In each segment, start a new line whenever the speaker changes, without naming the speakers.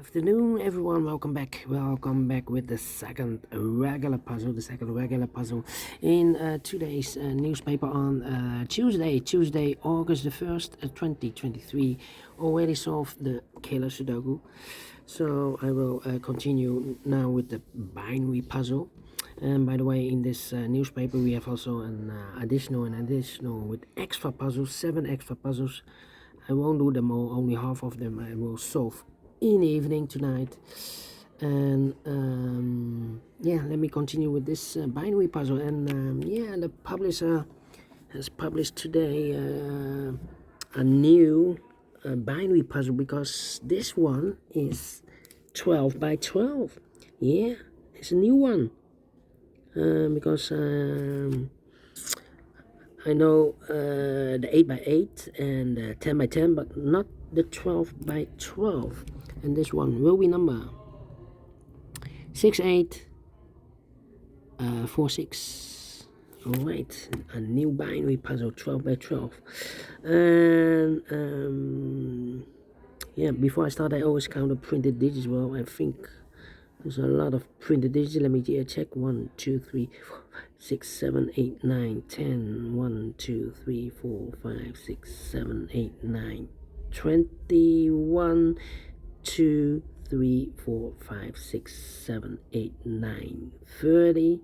Afternoon, everyone. Welcome back with the second regular puzzle in today's newspaper on Tuesday, August the 1st, 2023. Already solved the killer Sudoku, so I will continue now with the binary puzzle. And by the way, in this newspaper we have also an additional with extra puzzles, 7 extra puzzles. I won't do them all, only half of them I will solve in the evening tonight. And yeah, let me continue with this binary puzzle. And yeah, the publisher has published today a new binary puzzle, because this one is 12 by 12. Yeah, it's a new one, because I know the 8 by 8 and 10 by 10, but not the 12 by 12. And this one will be number 6846. Alright, a new binary puzzle, 12 by 12. And yeah, before I start, I always count the printed digits. Well, I think there's a lot of printed digits. Let me check. 1, 2, 3, 4, 5, 6, 7, 8, 9, 10. 1, 2, 3, 4, 5, 6, 7, 8, 9, 21, 2, 3, 4, 5, 6, 7, 8, 9, 30.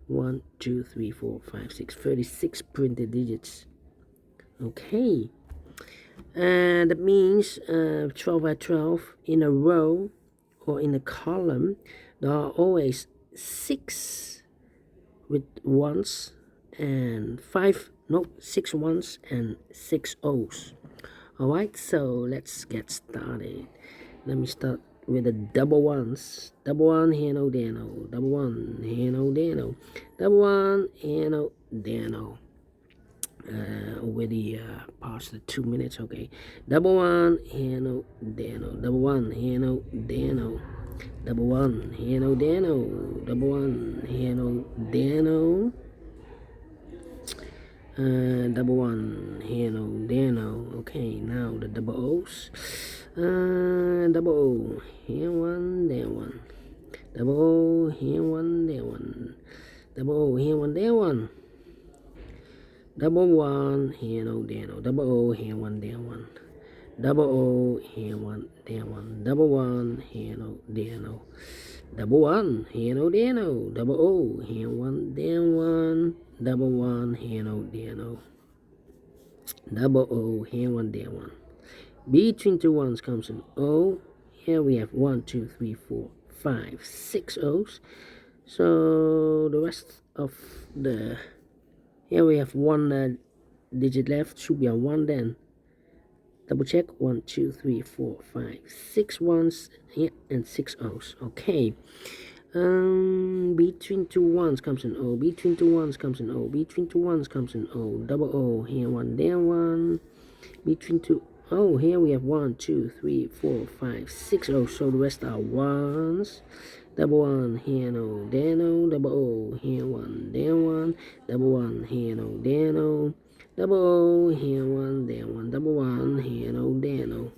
1, 2, 3, 4, 5, 6, 36 printed digits. Okay. And that means 12 by 12 in a row or in a column, there are always 6 with ones and 6 ones and 6 O's. Alright, so let's get started. Let me start with the double ones. Double one, here no, there no. Double one, here no, there no. Double one, here no, there no. Already past the 2 minutes. Okay, double one, here no, there no. Double one, here no, there no. Double one, here no, there no. Double one, here no, there no. Double one, here no, there no. Okay, now the double O's. Double O, here one, there one. Double O, here one, there one. Double O, here one, there one. Double one, here no, there no. Double O, here one, there one. Double O, here one, there one. Double one, here no, there no. Double one, here no, there no. Double O, here one, there one. Double one, here no, there no. Double O, here one, there one. Between two ones comes an O. Here we have 1, 2, 3, 4, 5, 6 O's. So the rest of the, here we have 1 digit left, should be a 1 then. Double check. 1, 2, 3, 4, 5, 6 ones here and 6 O's. Okay. Between two ones comes an O. Between two ones comes an O. Between two ones comes an O. Double O, here one, there one. Between two, oh, here we have 1, 2, 3, 4, 5, 6 O's. So the rest are ones. Double one, here no, there no. Double O, here one, there one. Double one, here no, there no. Double O, here one, there one. Double one, here no, there no.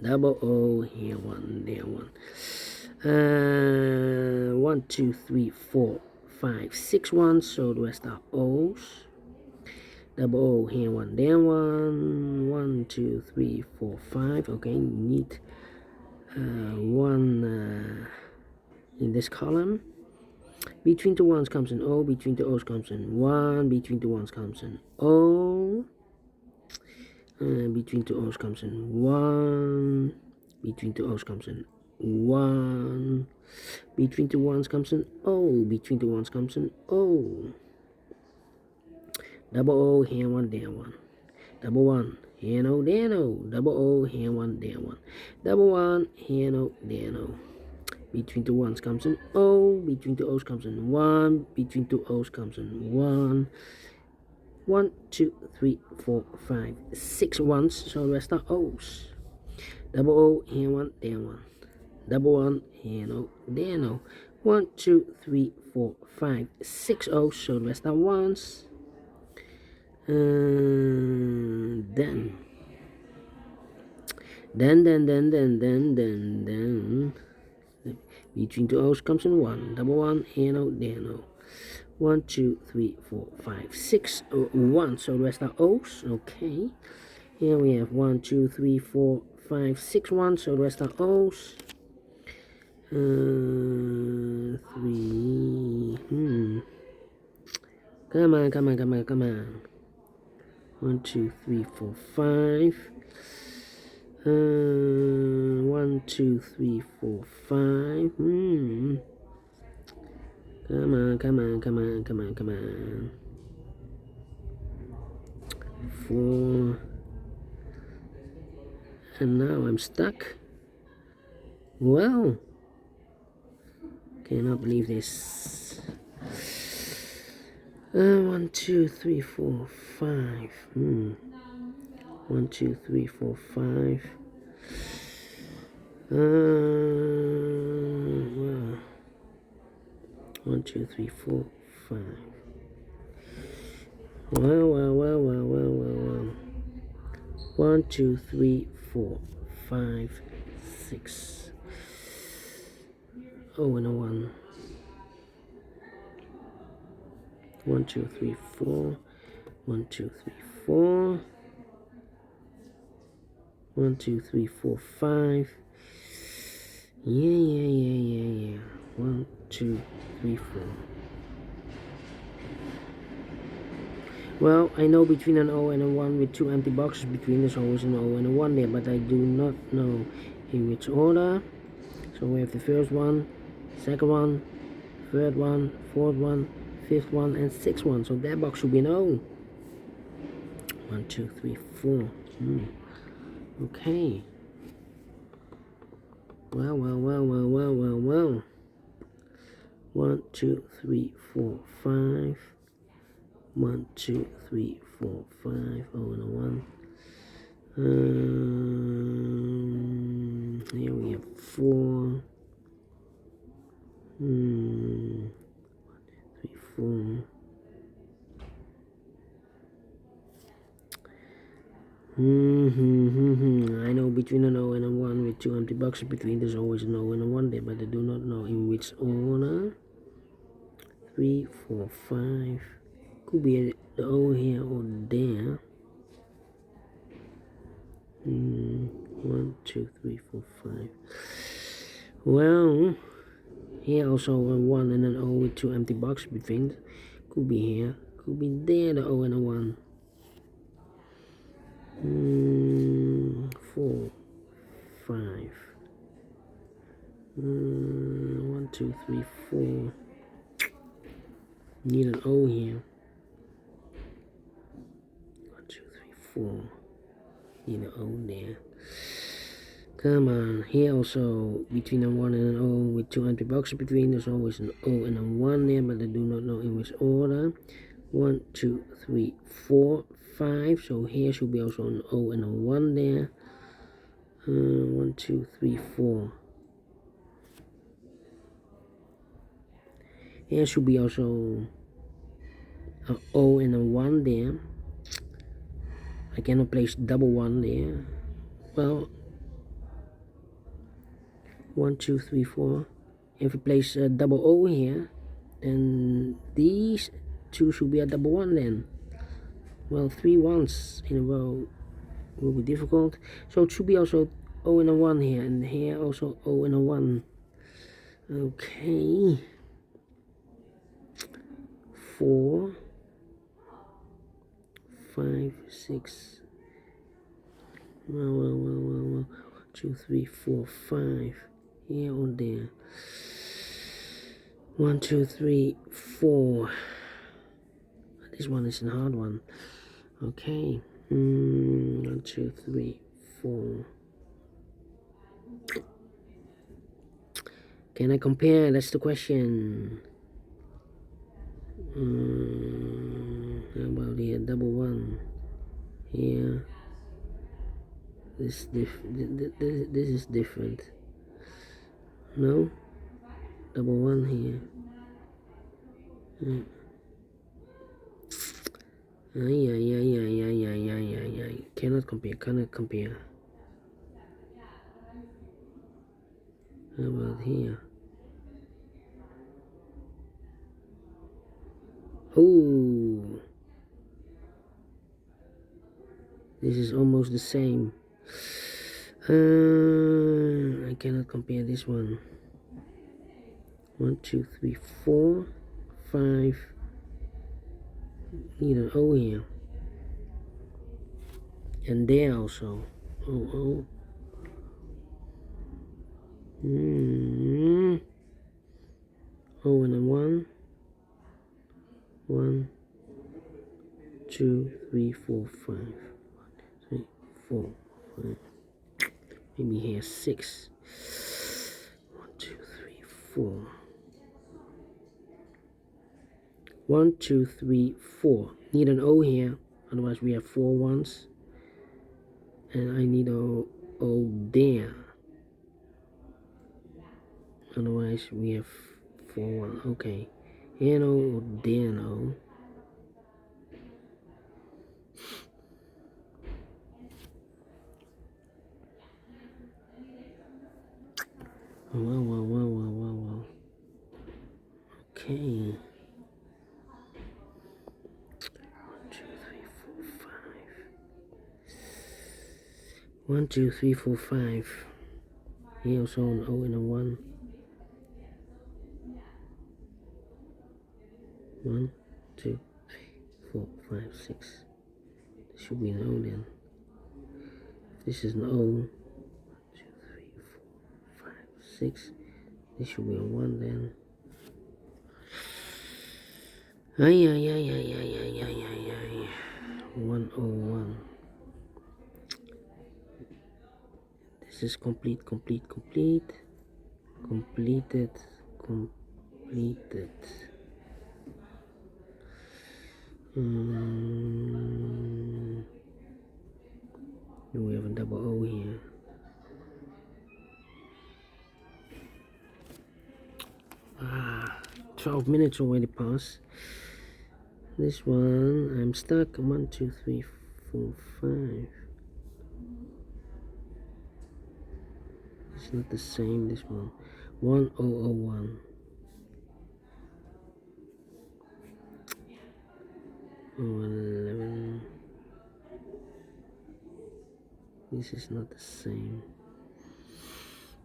Double O, here one, there one. 1, 2, 3, 4, 5, 6 ones. So the rest are O's. Double O, here one, there one. 1, 2, 3, 4, 5. Okay, need 1 in this column. Between two ones comes an O. Between two O's comes an 1. Between two ones comes an O. Between two O's comes an 1. Between two O's comes an 1. Between two ones comes an O. Between two ones comes an O. Double O, here one, there one. Double one, here no, there no. Double O, here one, there one. Double one, here no, there no. Between two ones comes an O. Between two O's comes an 1. Between two O's comes an 1. 1, 2, 3, 4, 5, 6 ones. So the rest are O's. Double O, here one, there one. Double one, here no, there no. 1, 2, 3, 4, 5, 6 O's. So the rest are ones. Then Then between two O's comes in one. Double one, here no, there no. 1, 2, 3, 4, 5, 6, 1. So the rest are O's. Okay. Here we have 1, 2, 3, 4, 5, 6, 1. So the rest are O's. 3. Come on. 1, 2, 3, 4, 5. 1, 2, 3, 4, 5. Come on. 4. And now I'm stuck. Well, cannot believe this. 1, 2, 3, 4, 5. 1, 2, 3, 4, 5. Well, 1, 2, 3, 4, 5. Well. 1, 2, 3, 4, 5, 6. Oh, and a 1. 1, 2, 3, 4. 1, 2, 3, 4. 1, 2, 3, 4, 5. Yeah. 1, 2, 3, 4. Well, I know between an O and a 1 with 2 empty boxes between, there's always an O and a 1 there, but I do not know in which order. So we have the first one, second one, third one, fourth one, fifth one, and sixth one. So that box should be an O. 1, 2, 3, 4. Okay. Well. 1, 2, 3, 4, 5. 1, 2, 3, 4, 5. Oh, and a 1. Here we have 4. 3, 4. I know between an O and a 1 with 2 empty boxes between, there's always an O and a 1 there, but I do not know in which order. 3, 4, 5. Could be the O here or there. 1, 2, 3, 4, 5. Well, here also a 1 and an O with 2 empty boxes between. Could be here. Could be there, the O and a 1. 4, 5. 1, 2, 3, 4. Need an O here. 1, 2, 3, 4. Need an O there. Come on. Here also between a 1 and an O with 2 empty boxes between, there's always an O and a 1 there, but I do not know in which order. 1, 2, 3, 4, 5. So here should be also an O and a 1 there. 1, 2, 3, 4. Here should be also an O and a 1 there. I cannot place double 1 there. Well, 1, 2, 3, 4. If we place a double O here, then these two should be a double 1 then. Well, 3 1s in a row will be difficult. So it should be also O and a 1 here, and here also O and a 1. Okay. 4, 5, 6. Well. 2, 3, 4, 5. Here or there. 1, 2, 3, 4. This one is a hard one. Okay. 1, 2, 3, 4. Can I compare? That's the question. How about here? Double 1. Here. This is different. No? Double 1 here. Cannot compare. How about here? Oh, this is almost the same. I cannot compare this one. 1, 2, 3, 4, 5. Need an O here. And there also. O. O and a 1. 1, 2, 3, 4, 5. 3, 4, 5. Maybe here 6. 1, 2, 3, 4. 1, 2, 3, 4. Need an O here, otherwise we have 4 ones. And I need a O there. Otherwise we have 4 1. Okay. Here no, there no. Well. Okay. 1, 2, 3, 4, 5. Here also an O and a 1. 1, 2, 3, 4, 5, 6. This should be an O then. This is an O. 1, 2, 3, 4, 5, 6. This should be a 1 then. Ay. 101. This is complete. Completed. Do we have a double O here? Ah, 12 minutes already passed. This one, I'm stuck. 1, 2, 3, 4, 5. It's not the same, this one. 1001. 11. This is not the same.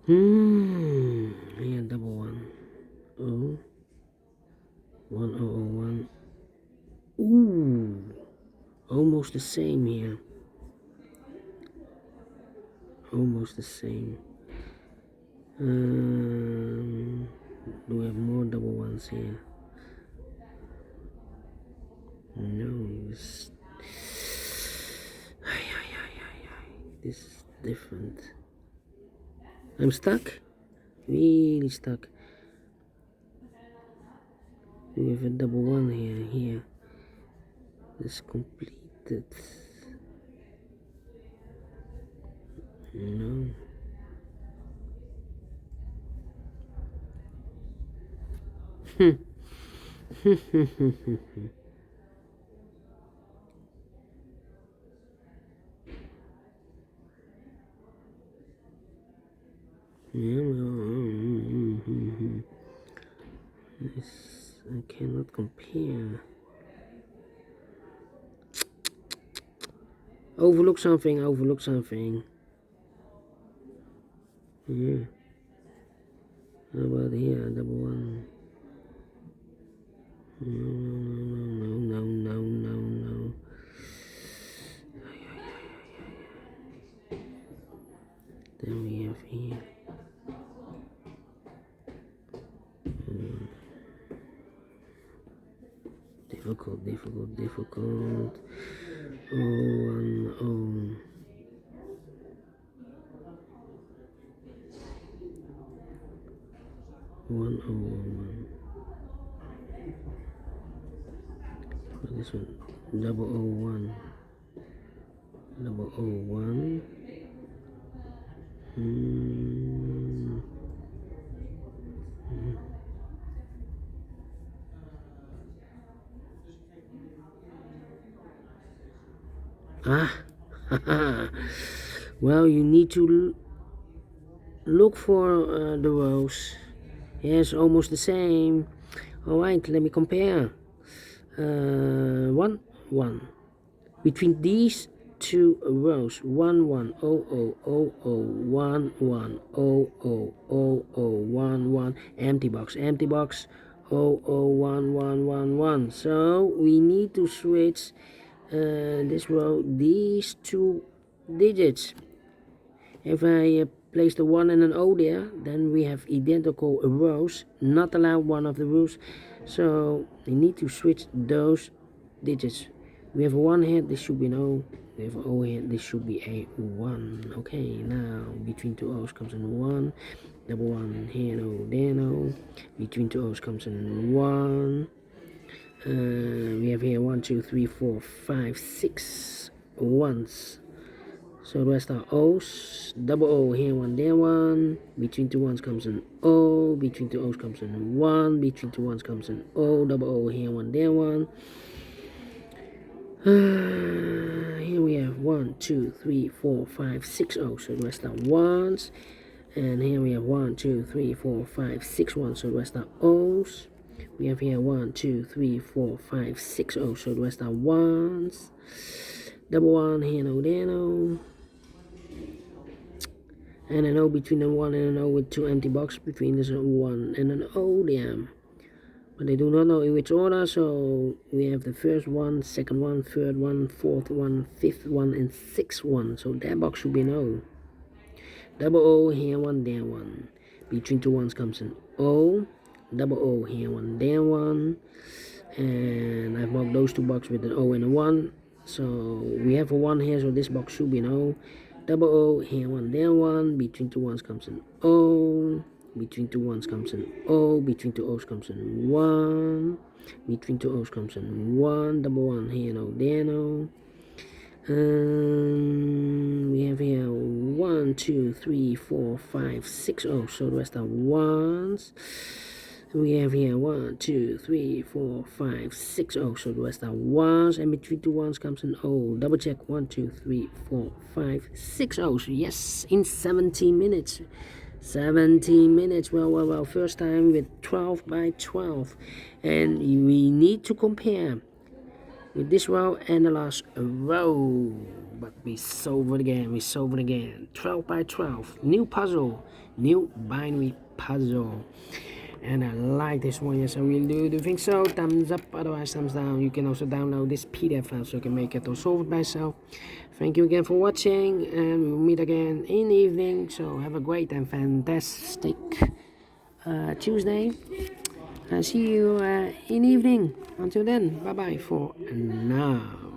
Here, double 1. O. 1001. Ooh, almost the same here. Almost the same. Do we have more double ones here? No, this is different. I'm stuck. Really stuck. We have a double 1 here. It's completed. No. This, I cannot compare. Overlook something. Yeah. How about here? Double 1. No. Then we have here. Difficult. 1, 101. This one, 001. 001. Well, you need to look for the rows. Yes, almost the same. All right, let me compare. 1 1 between these two rows. 1 1 0 0 0 0 1 1 0 0 0 0 1 1 empty box 0 0 1 1 1 1. So we need to switch this row, these two digits. If I place the 1 and an O there, then we have identical rows, not allowed one of the rules. So we need to switch those digits. We have a 1 here, this should be an O. We have an O here, this should be a 1. Okay, now between two O's comes in 1. Double 1 here, no, there, no. Between two O's comes in 1. We have here 1, 2, 3, 4, 5, 6 ones. So the rest are O's. Double O here, 1 there, 1. Between two ones comes an O. Between two O's comes in 1. Between two ones comes an O. Double O here, 1 there, 1. Here we have 1, 2, 3, 4, 5, 6 O's. So the rest are ones. And here we have 1, 2, 3, 4, 5, 6 ones. So the rest are O's. We have here 1, 2, 3, 4, 5, 6 O's. So the rest are ones. Double 1 here, no there, no. And an O between a 1 and an O with two empty boxes between. There's a 1 and an O there. But they do not know in which order, so we have the first one, second one, third one, fourth one, fifth one, and sixth one. So that box should be an O. Double O here, 1 there, 1. Between two ones comes an O. Double O here, 1 there, 1. And I've marked those two boxes with an O and a 1. So we have a 1 here, so this box should be an O. Double O here, 1 there, 1. Between two ones comes an O. Between two ones comes an O. Between two O's comes an 1. Between two O's comes an 1. Double 1 here, no there, no. We have here 1, 2, 3, 4, 5, 6 O's. So the rest are ones. We have here 1, 2, 3, 4, 5, 6 O's. So the rest are ones. And between two ones comes an O. Double check. 1, 2, 3, 4, 5, 6 O's. Yes, in 17 minutes. 17 minutes. Well. First time with 12 by 12. And we need to compare with this row and the last row. But we solve it again. 12 by 12. New puzzle. New binary puzzle. And I like this one. Yes, I really do. Do you think so? Thumbs up, otherwise thumbs down. You can also download this PDF file so you can make it or solve it by yourself. Thank you again for watching, and we'll meet again in the evening. So have a great and fantastic Tuesday. I'll see you in the evening. Until then, bye bye for now.